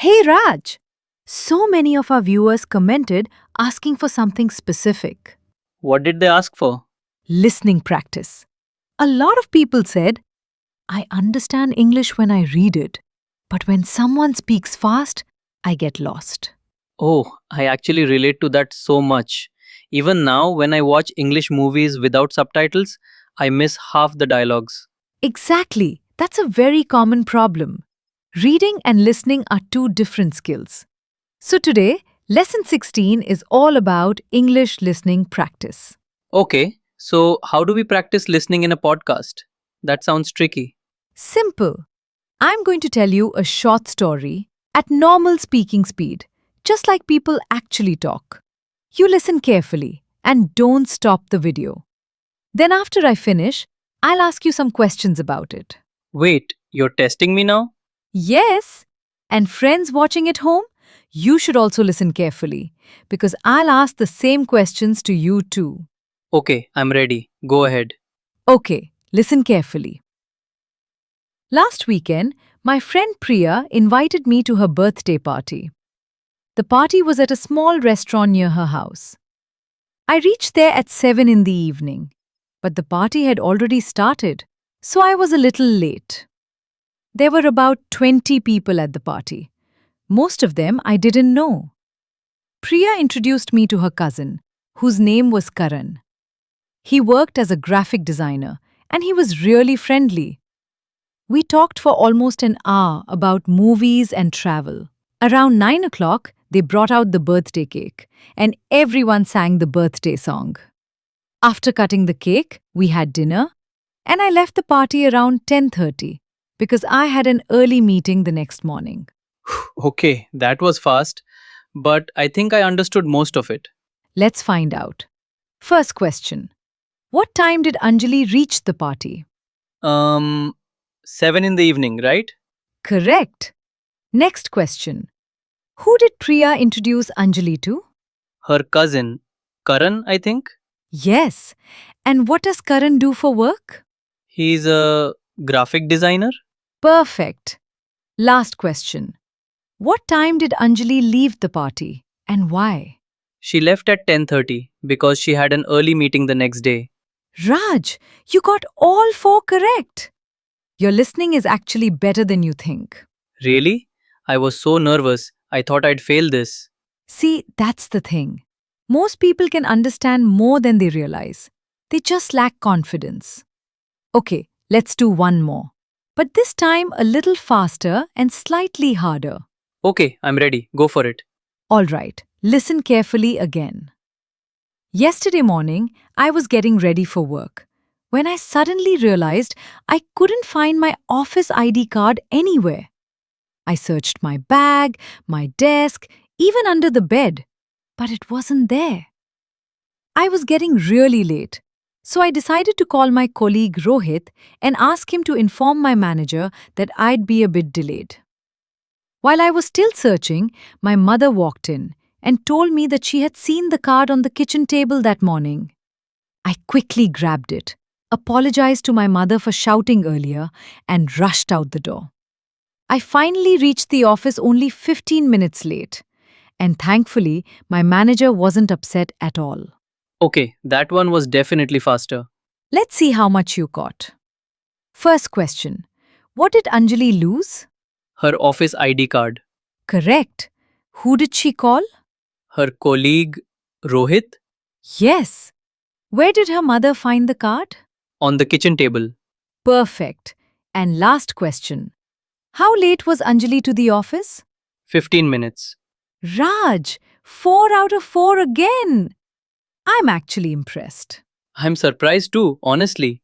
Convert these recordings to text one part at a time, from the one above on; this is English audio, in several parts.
Hey Raj! So many of our viewers commented asking for something specific. What did they ask for? Listening practice. A lot of people said, I understand English when I read it, but when someone speaks fast, I get lost. Oh, I actually relate to that so much. Even now, when I watch English movies without subtitles, I miss half the dialogues. Exactly. That's a very common problem. Reading and listening are two different skills. So today, lesson 16 is all about English listening practice. Okay, so how do we practice listening in a podcast? That sounds tricky. Simple. I'm going to tell you a short story at normal speaking speed, just like people actually talk. You listen carefully and don't stop the video. Then, after I finish, I'll ask you some questions about it. Wait, you're testing me now? Yes, and friends watching at home, you should also listen carefully because I'll ask the same questions to you too. Okay, I'm ready. Go ahead. Okay, listen carefully. Last weekend, my friend Priya invited me to her birthday party. The party was at a small restaurant near her house. I reached there at 7 in the evening, but the party had already started, so I was a little late. There were about 20 people at the party. Most of them I didn't know. Priya introduced me to her cousin, whose name was Karan. He worked as a graphic designer, and he was really friendly. We talked for almost an hour about movies and travel. Around 9 o'clock, they brought out the birthday cake, and everyone sang the birthday song. After cutting the cake, we had dinner, and I left the party around 10:30 because I had an early meeting the next morning. Okay, that was fast, but I think I understood most of it. Let's find out. First question. What time did Anjali reach the party? Um, 7 in the evening, right? Correct. Next question. Who did Priya introduce Anjali to? Her cousin, Karan, I think. Yes. And what does Karan do for work? He's a graphic designer. Perfect. Last question. What time did Anjali leave the party and why? She left at 10:30 because she had an early meeting the next day. Raj, you got all four correct. Your listening is actually better than you think. Really? I was so nervous. I thought I'd fail this. See, that's the thing. Most people can understand more than they realize. They just lack confidence. Okay, let's do one more. But this time a little faster and slightly harder. Okay, I'm ready. Go for it. All right, listen carefully again. Yesterday morning, I was getting ready for work when I suddenly realized I couldn't find my office ID card anywhere. I searched my bag, my desk, even under the bed, but it wasn't there. I was getting really late, so I decided to call my colleague Rohit and ask him to inform my manager that I'd be a bit delayed. While I was still searching, my mother walked in and told me that she had seen the card on the kitchen table that morning. I quickly grabbed it, apologized to my mother for shouting earlier, and rushed out the door. I finally reached the office only 15 minutes late, and thankfully, my manager wasn't upset at all. Okay, that one was definitely faster. Let's see how much you got. First question. What did Anjali lose? Her office ID card. Correct. Who did she call? Her colleague, Rohit, Yes. Where did her mother find the card? on the kitchen table. Perfect. And last question. How late was Anjali to the office? 15 minutes. Raj, 4 out of 4 again. I'm actually impressed. I'm surprised too, honestly.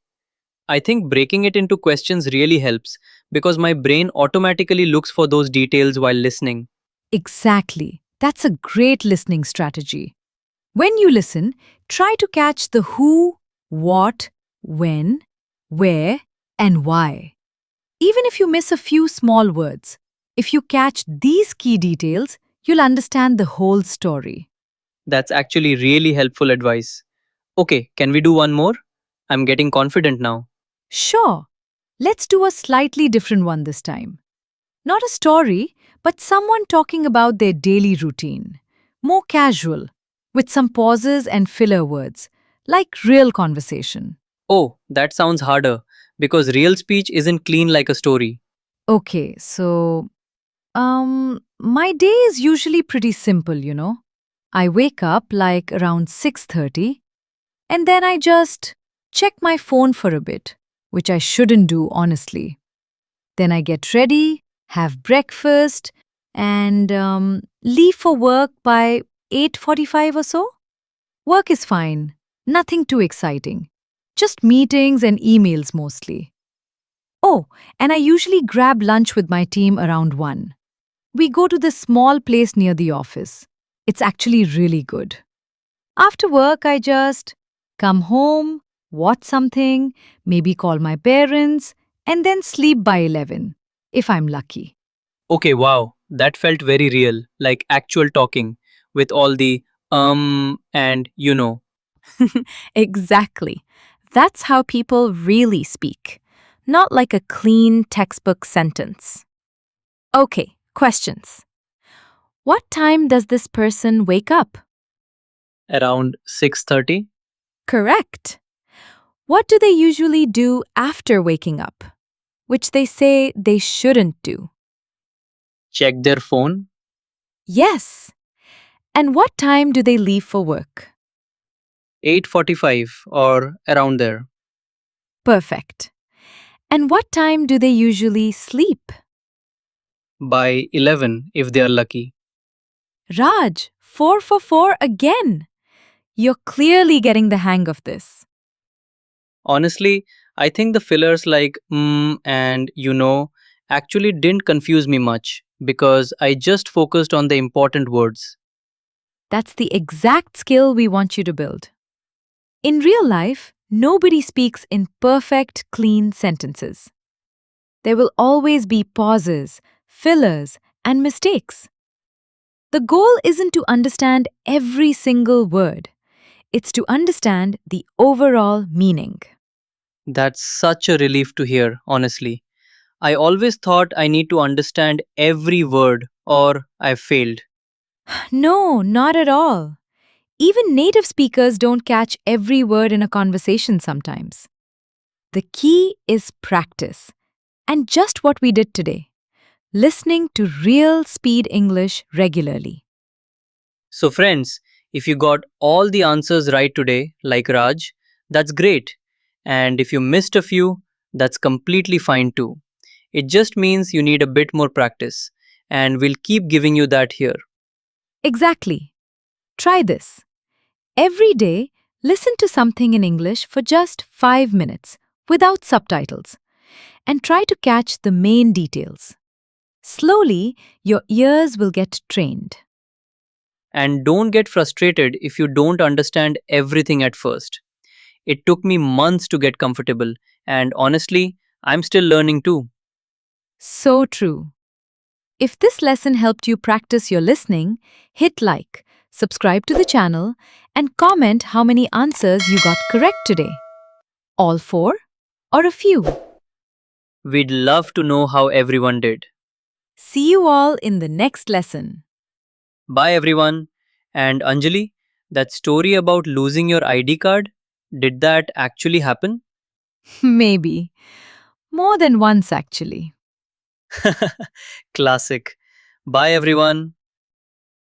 I think breaking it into questions really helps because my brain automatically looks for those details while listening. Exactly. That's a great listening strategy. When you listen, try to catch the who, what, when, where, and why. Even if you miss a few small words, if you catch these key details, you'll understand the whole story. That's actually really helpful advice. Okay, can we do one more? I'm getting confident now. Sure, let's do a slightly different one this time. Not a story, but someone talking about their daily routine. More casual, with some pauses and filler words, like real conversation. Oh, that sounds harder because real speech isn't clean like a story. Okay, so my day is usually pretty simple. I wake up like around 6:30 and then I just check my phone for a bit, which I shouldn't do honestly. Then I get ready, have breakfast and leave for work by 8:45 or so. Work is fine, nothing too exciting. Just meetings and emails mostly. Oh, and I usually grab lunch with my team around 1. We go to this small place near the office. It's actually really good. After work, I just come home, watch something, maybe call my parents, and then sleep by 11, if I'm lucky. Okay, wow, that felt very real, like actual talking with all the and Exactly. That's how people really speak, not like a clean textbook sentence. Okay, questions. What time does this person wake up? around 6:30. Correct. What do they usually do after waking up, which they say they shouldn't do? Check their phone. Yes. And what time do they leave for work? 8:45 or around there. Perfect. And what time do they usually sleep? By 11 if they are lucky. Raj, 4 for 4 again. You're clearly getting the hang of this. Honestly, I think the fillers like and actually didn't confuse me much because I just focused on the important words. That's the exact skill we want you to build. In real life, nobody speaks in perfect, clean sentences. There will always be pauses, fillers, and mistakes. The goal isn't to understand every single word, it's to understand the overall meaning. That's such a relief to hear, honestly. I always thought I need to understand every word or I failed. No, not at all. Even native speakers don't catch every word in a conversation sometimes. The key is practice, and just what we did today, listening to real speed English regularly. So, friends, if you got all the answers right today, like Raj, that's great. And if you missed a few, that's completely fine too. It just means you need a bit more practice, and we'll keep giving you that here. Exactly. Try this. Every day, listen to something in English for just 5 minutes without subtitles and try to catch the main details. Slowly, your ears will get trained. And don't get frustrated if you don't understand everything at first. It took me months to get comfortable, and honestly, I'm still learning too. So true. If this lesson helped you practice your listening, hit like, subscribe to the channel, and comment how many answers you got correct today. All 4 or a few? We'd love to know how everyone did. See you all in the next lesson. Bye, everyone. And Anjali, that story about losing your ID card, did that actually happen? Maybe. More than once, actually. Classic. Bye, everyone.